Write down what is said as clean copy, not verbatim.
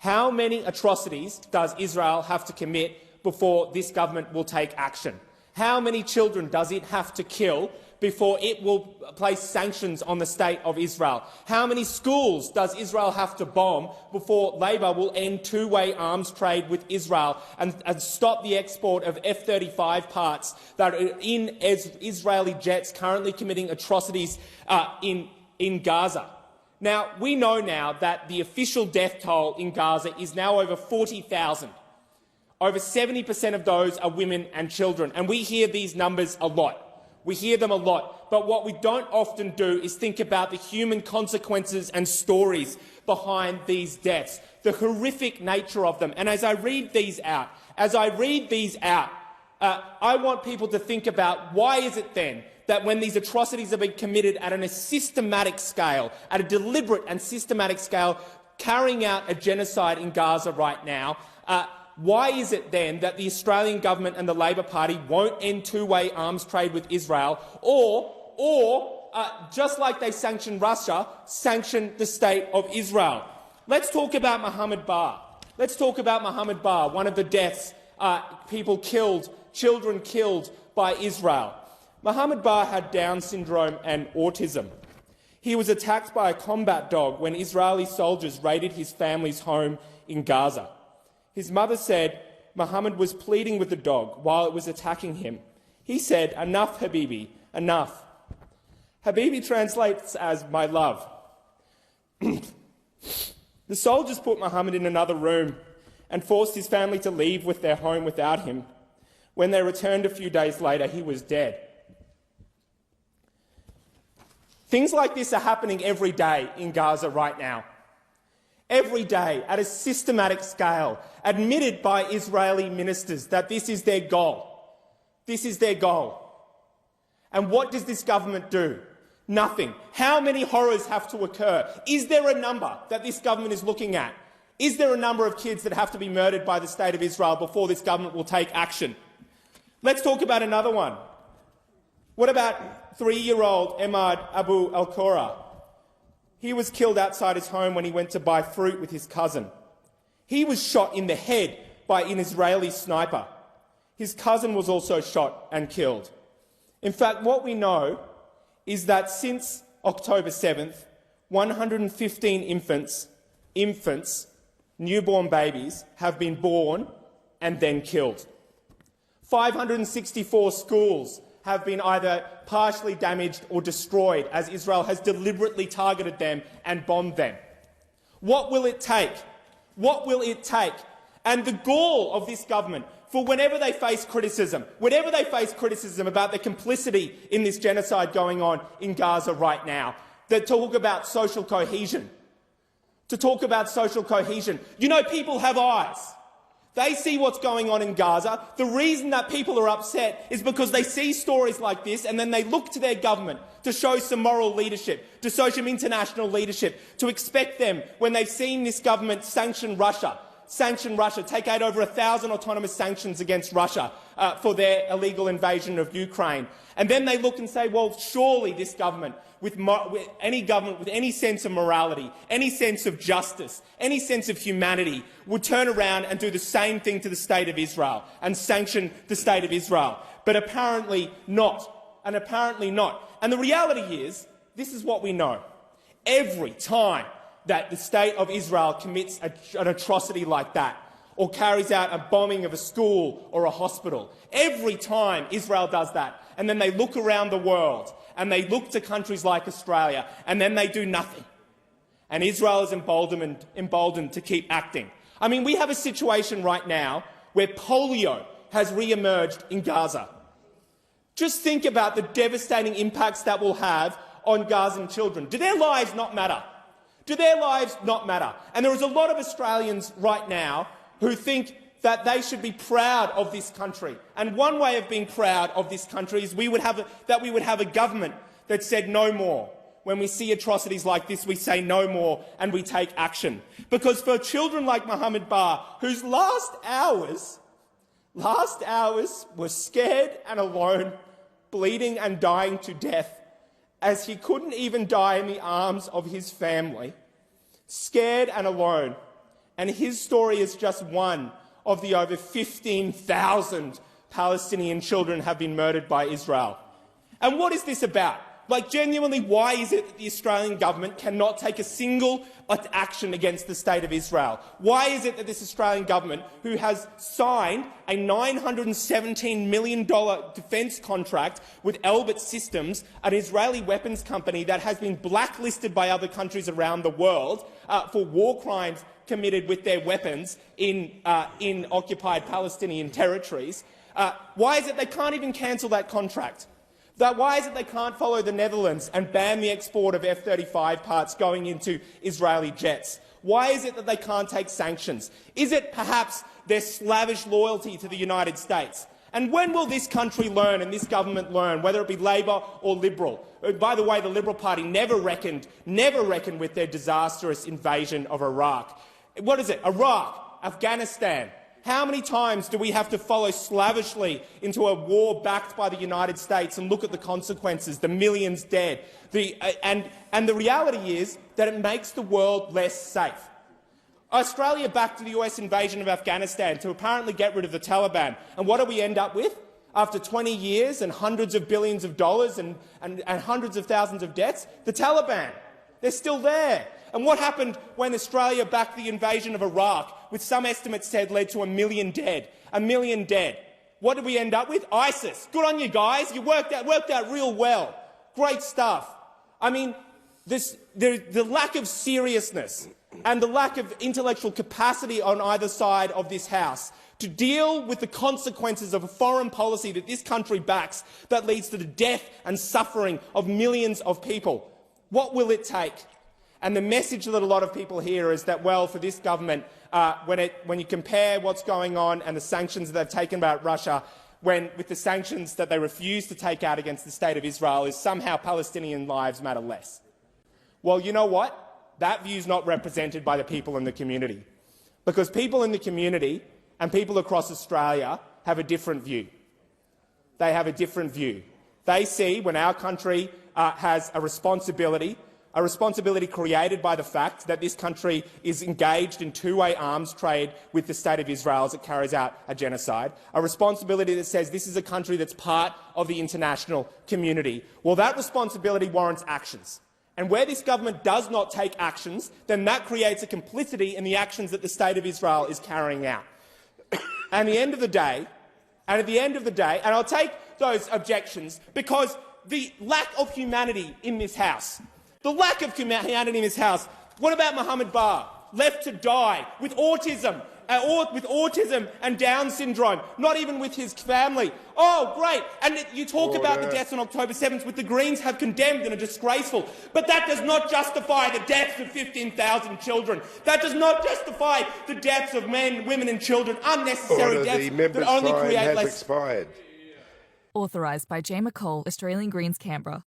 How many atrocities does Israel have to commit before this government will take action? How many children does it have to kill before it will place sanctions on the state of Israel? How many schools does Israel have to bomb before Labor will end two-way arms trade with Israel and stop the export of F-35 parts that are in Israeli jets currently committing atrocities in Gaza? Now, we know now that the official death toll in Gaza is now over 40,000. Over 70% of those are women and children, and we hear these numbers a lot. We hear them a lot, but what we don't often do is think about the human consequences and stories behind these deaths, the horrific nature of them. And as I read these out, I want people to think about why is it then that when these atrocities are being committed at a systematic scale, at a deliberate and systematic scale, carrying out a genocide in Gaza right now, why is it then that the Australian government and the Labor Party won't end two-way arms trade with Israel or just like they sanctioned Russia, sanction the state of Israel? Let's talk about Mohammed Bar. Let's talk about Mohammed Bar, one of the deaths, people killed, children killed by Israel. Mohammed Bar had Down syndrome and autism. He was attacked by a combat dog when Israeli soldiers raided his family's home in Gaza. His mother said Mohammed was pleading with the dog while it was attacking him. He said, "Enough, Habibi, enough." Habibi translates as "my love." The soldiers put Mohammed in another room and forced his family to leave with their home without him. When they returned a few days later, he was dead. Things like this are happening every day in Gaza right now. Every day, at a systematic scale, admitted by Israeli ministers that this is their goal. This is their goal. And what does this government do? Nothing. How many horrors have to occur? Is there a number that this government is looking at? Is there a number of kids that have to be murdered by the state of Israel before this government will take action? Let's talk about another one. What about 3-year-old Ahmad Abu al-Qura? He was killed outside his home when he went to buy fruit with his cousin. He was shot in the head by an Israeli sniper. His cousin was also shot and killed. In fact, what we know is that since October 7th, 115 infants, newborn babies, have been born and then killed. 564 schools have been either partially damaged or destroyed as Israel has deliberately targeted them and bombed them. What will it take? What will it take? And the gall of this government, for whenever they face criticism about the complicity in this genocide going on in Gaza right now, they talk about social cohesion. You know, people have eyes. They see what's going on in Gaza. The reason that people are upset is because they see stories like this and then they look to their government to show some moral leadership, to show some international leadership, to expect them, when they've seen this government sanction Russia, take out over 1,000 autonomous sanctions against Russia for their illegal invasion of Ukraine. And then they look and say, well, surely this government, with any sense of morality, any sense of justice, any sense of humanity, would turn around and do the same thing to the state of Israel and sanction the state of Israel. But apparently not. And the reality is, this is what we know. Every time that the state of Israel commits an atrocity like that, or carries out a bombing of a school or a hospital, every time Israel does that, and then they look around the world and they look to countries like Australia, and then they do nothing. And Israel is emboldened to keep acting. I mean, we have a situation right now where polio has re-emerged in Gaza. Just think about the devastating impacts that will have on Gazan children. Do their lives not matter? And there is a lot of Australians right now who think that they should be proud of this country. And one way of being proud of this country is that we would have a government that said no more. When we see atrocities like this, we say no more and we take action. Because for children like Mohammed Bar, whose last hours were scared and alone, bleeding and dying to death, as he couldn't even die in the arms of his family, scared and alone, and his story is just one of the over 15,000 Palestinian children have been murdered by Israel. And what is this about? Like, genuinely, why is it that the Australian government cannot take a single action against the State of Israel? Why is it that this Australian government, who has signed a $917 million defence contract with Elbit Systems, an Israeli weapons company that has been blacklisted by other countries around the world for war crimes committed with their weapons in occupied Palestinian territories, why is it they can't even cancel that contract? Why is it they can't follow the Netherlands and ban the export of F-35 parts going into Israeli jets? Why is it that they can't take sanctions? Is it perhaps their slavish loyalty to the United States? And when will this country learn and this government learn, whether it be Labor or Liberal? By the way, the Liberal Party never reckoned with their disastrous invasion of Iraq. What is it? Iraq, Afghanistan. How many times do we have to follow slavishly into a war backed by the United States and look at the consequences, the millions dead? And the reality is that it makes the world less safe. Australia backed the US invasion of Afghanistan to apparently get rid of the Taliban. And what do we end up with? After 20 years and hundreds of billions of dollars and hundreds of thousands of deaths? The Taliban. They're still there. And what happened when Australia backed the invasion of Iraq, which some estimates said led to 1 million dead? 1 million dead. What did we end up with? ISIS. Good on you guys. You worked out real well. Great stuff. I mean, the lack of seriousness and the lack of intellectual capacity on either side of this House to deal with the consequences of a foreign policy that this country backs that leads to the death and suffering of millions of people. What will it take? And the message that a lot of people hear is that, well, for this government, when you compare what's going on and the sanctions that they've taken about Russia, with the sanctions that they refuse to take out against the State of Israel, is somehow Palestinian lives matter less. Well, you know what? That view is not represented by the people in the community, because people in the community and people across Australia have a different view. They have a different view. They see when our country has a responsibility created by the fact that this country is engaged in two-way arms trade with the State of Israel as it carries out a genocide, a responsibility that says this is a country that's part of the international community. Well, that responsibility warrants actions. And where this government does not take actions, then that creates a complicity in the actions that the State of Israel is carrying out. And at the end of the day, and I'll take those objections because the lack of humanity in this House, what about Mohammed Bar, left to die with autism and Down syndrome, not even with his family? Oh, great. And you talk about the deaths on October 7th, which the Greens have condemned and are disgraceful. But that does not justify the deaths of 15,000 children. That does not justify the deaths of men, women and children, unnecessary deaths that only create less... Expired. Authorised by Jay McCall, Australian Greens, Canberra.